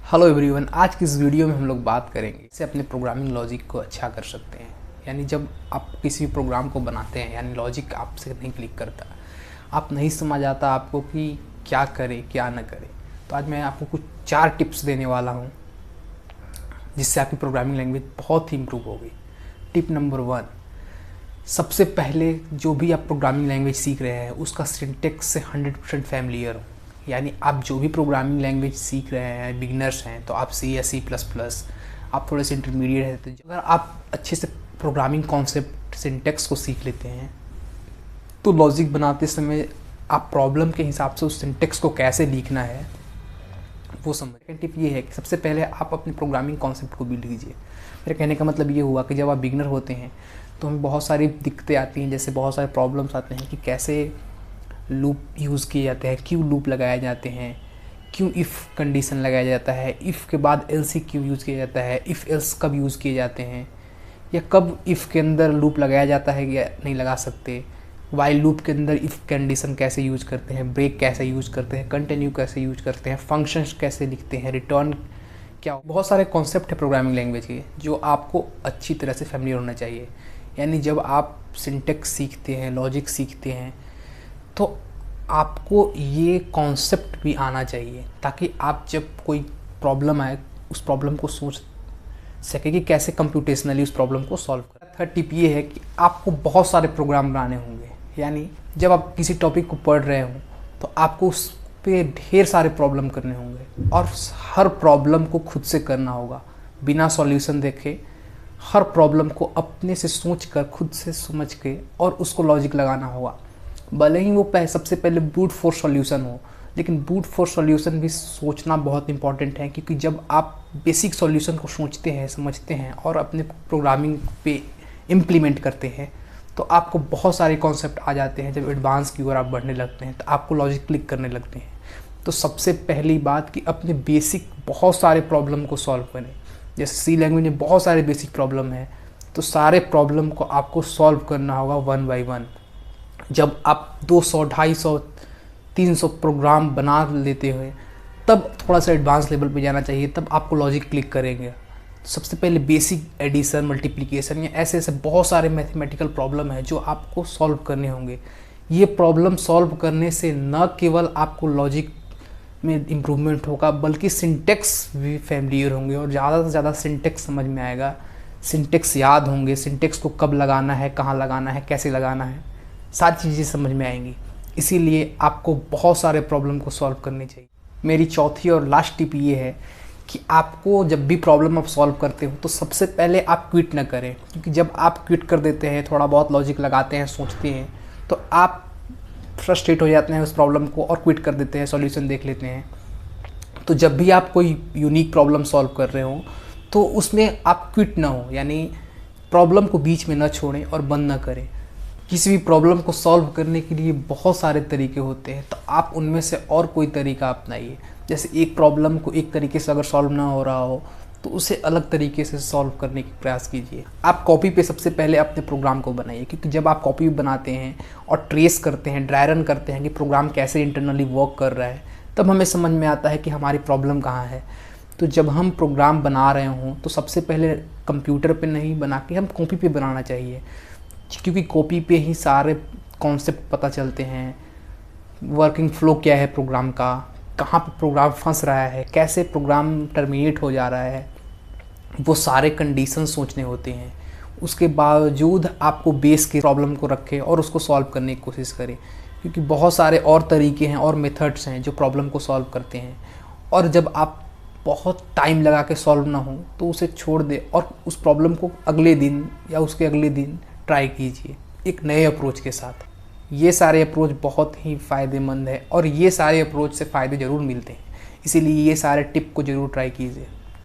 Hello everyone, आज की इस वीडियो में हम लोग बात करेंगे इससे अपने प्रोग्रामिंग लॉजिक को अच्छा कर सकते हैं। यानी जब आप किसी भी प्रोग्राम को बनाते हैं, यानी लॉजिक आपसे नहीं क्लिक करता, आप नहीं समझ आता आपको कि क्या करें क्या ना करें, तो आज मैं आपको कुछ 4 टिप्स देने वाला हूँ जिससे आपकी प्रोग्रामिंग लैंग्वेज बहुत ही इम्प्रूव होगी। टिप नंबर 1, सबसे पहले जो भी आप प्रोग्रामिंग लैंग्वेज सीख रहे हैं उसका सिंटेक्स से 100% फैमिलियर हो। यानी आप जो भी प्रोग्रामिंग लैंग्वेज सीख रहे हैं, बिगिनर्स हैं तो आप सी या C++, आप थोड़े से इंटरमीडिएट हैं तो अगर आप अच्छे से प्रोग्रामिंग कॉन्सेप्ट सिंटेक्स को सीख लेते हैं तो लॉजिक बनाते समय आप प्रॉब्लम के हिसाब से उस सिंटेक्स को कैसे लिखना है वो समझ। सेकंड टिप ये है कि सबसे पहले आप अपने प्रोग्रामिंग कॉन्सेप्ट को बिल्ड कीजिए। मेरे कहने का मतलब ये हुआ कि जब आप बिगिनर होते हैं तो हमें बहुत सारी दिक्कतें आती हैं, जैसे बहुत सारे प्रॉब्लम्स आते हैं कि कैसे लूप यूज़ किए जाते हैं, क्यों लूप लगाए जाते हैं, क्यों इफ़ कंडीशन लगाया जाता है, इफ़ के बाद एल्स क्यों यूज़ किया जाता है, इफ़ एल्स कब यूज़ किए जाते हैं, या कब इफ़ के अंदर लूप लगाया जाता है या नहीं लगा सकते, वाइल लूप के अंदर इफ़ कंडीशन कैसे यूज़ करते हैं, ब्रेक कैसे यूज़ करते हैं, कंटिन्यू कैसे यूज़ करते हैं, फंक्शंस कैसे लिखते हैं, रिटर्न क्या। बहुत सारे कॉन्सेप्ट है प्रोग्रामिंग लैंग्वेज के जो आपको अच्छी तरह से फैमिलियर होना चाहिए। यानी जब आप सिंटेक्स सीखते हैं, लॉजिक सीखते हैं, तो आपको ये कॉन्सेप्ट भी आना चाहिए ताकि आप जब कोई प्रॉब्लम आए उस प्रॉब्लम को सोच सके कि कैसे कंप्यूटेशनली उस प्रॉब्लम को सॉल्व करें। थर्ड टिप ये है कि आपको बहुत सारे प्रोग्राम बनाने होंगे। यानी जब आप किसी टॉपिक को पढ़ रहे हों तो आपको उस पे ढेर सारे प्रॉब्लम करने होंगे और हर प्रॉब्लम को खुद से करना होगा, बिना सॉल्यूशन देखे। हर प्रॉब्लम को अपने से सोच कर, खुद से समझ के और उसको लॉजिक लगाना होगा। भले ही वो सबसे पहले ब्रूट फोर्स सॉल्यूशन हो, लेकिन ब्रूट फोर्स सॉल्यूशन भी सोचना बहुत इंपॉर्टेंट है, क्योंकि जब आप बेसिक सॉल्यूशन को सोचते हैं, समझते हैं और अपने प्रोग्रामिंग पे इम्प्लीमेंट करते हैं तो आपको बहुत सारे कॉन्सेप्ट आ जाते हैं। जब एडवांस की ओर आप बढ़ने लगते हैं तो आपको लॉजिक क्लिक करने लगते हैं। तो सबसे पहली बात कि अपने बेसिक बहुत सारे प्रॉब्लम को सॉल्व करें। जैसे सी लैंग्वेज में बहुत सारे बेसिक प्रॉब्लम है तो सारे प्रॉब्लम को आपको सॉल्व करना होगा 1 by 1। जब आप 200, 250, 300 प्रोग्राम बना लेते हुए तब थोड़ा सा एडवांस लेवल पे जाना चाहिए, तब आपको लॉजिक क्लिक करेंगे। सबसे पहले बेसिक एडिशन, मल्टीप्लिकेशन या ऐसे ऐसे बहुत सारे मैथमेटिकल प्रॉब्लम है जो आपको सॉल्व करने होंगे। ये प्रॉब्लम सॉल्व करने से न केवल आपको लॉजिक में इम्प्रूवमेंट होगा बल्कि सिंटेक्स भी फैमिलियर होंगे और ज़्यादा से ज़्यादा सिंटेक्स समझ में आएगा, सिंटेक्स याद होंगे, सिंटेक्स को कब लगाना है, कहाँ लगाना है, कैसे लगाना है, सारी चीज़ें समझ में आएंगी। इसीलिए आपको बहुत सारे प्रॉब्लम को सॉल्व करनी चाहिए। मेरी चौथी और लास्ट टिप ये है कि आपको जब भी प्रॉब्लम आप सॉल्व करते हो तो सबसे पहले आप क्विट ना करें, क्योंकि जब आप क्विट कर देते हैं, थोड़ा बहुत लॉजिक लगाते हैं, सोचते हैं, तो आप फ्रस्ट्रेट हो जाते हैं उस प्रॉब्लम को और क्विट कर देते हैं, सॉल्यूशन देख लेते हैं। तो जब भी आप कोई यूनिक प्रॉब्लम सॉल्व कर रहे हो तो उसमें आप क्विट ना हो, यानी प्रॉब्लम को बीच में ना छोड़ें और बंद ना करें। किसी भी प्रॉब्लम को सॉल्व करने के लिए बहुत सारे तरीके होते हैं, तो आप उनमें से और कोई तरीका अपनाइए। जैसे एक प्रॉब्लम को एक तरीके से अगर सॉल्व ना हो रहा हो तो उसे अलग तरीके से सॉल्व करने की प्रयास कीजिए। आप कॉपी पे सबसे पहले अपने प्रोग्राम को बनाइए, क्योंकि जब आप कॉपी बनाते हैं और ट्रेस करते हैं, ड्राई रन करते हैं कि प्रोग्राम कैसे इंटरनली वर्क कर रहा है, तब हमें समझ में आता है कि हमारी प्रॉब्लम कहाँ है। तो जब हम प्रोग्राम बना रहे हों तो सबसे पहले कंप्यूटर पे नहीं बना के हम कॉपी पे बनाना चाहिए, क्योंकि कॉपी पे ही सारे कॉन्सेप्ट पता चलते हैं। वर्किंग फ्लो क्या है प्रोग्राम का, कहाँ पे प्रोग्राम फंस रहा है, कैसे प्रोग्राम टर्मिनेट हो जा रहा है, वो सारे कंडीशन सोचने होते हैं। उसके बावजूद आपको बेस के प्रॉब्लम को रखें और उसको सॉल्व करने की कोशिश करें, क्योंकि बहुत सारे और तरीके हैं और मेथड्स हैं जो प्रॉब्लम को सॉल्व करते हैं। और जब आप बहुत टाइम लगा के सॉल्व ना हो तो उसे छोड़ दें और उस प्रॉब्लम को अगले दिन या उसके अगले दिन ट्राई कीजिए एक नए अप्रोच के साथ। ये सारे अप्रोच बहुत ही फ़ायदेमंद है और ये सारे अप्रोच से फ़ायदे ज़रूर मिलते हैं, इसीलिए ये सारे टिप को ज़रूर ट्राई कीजिए।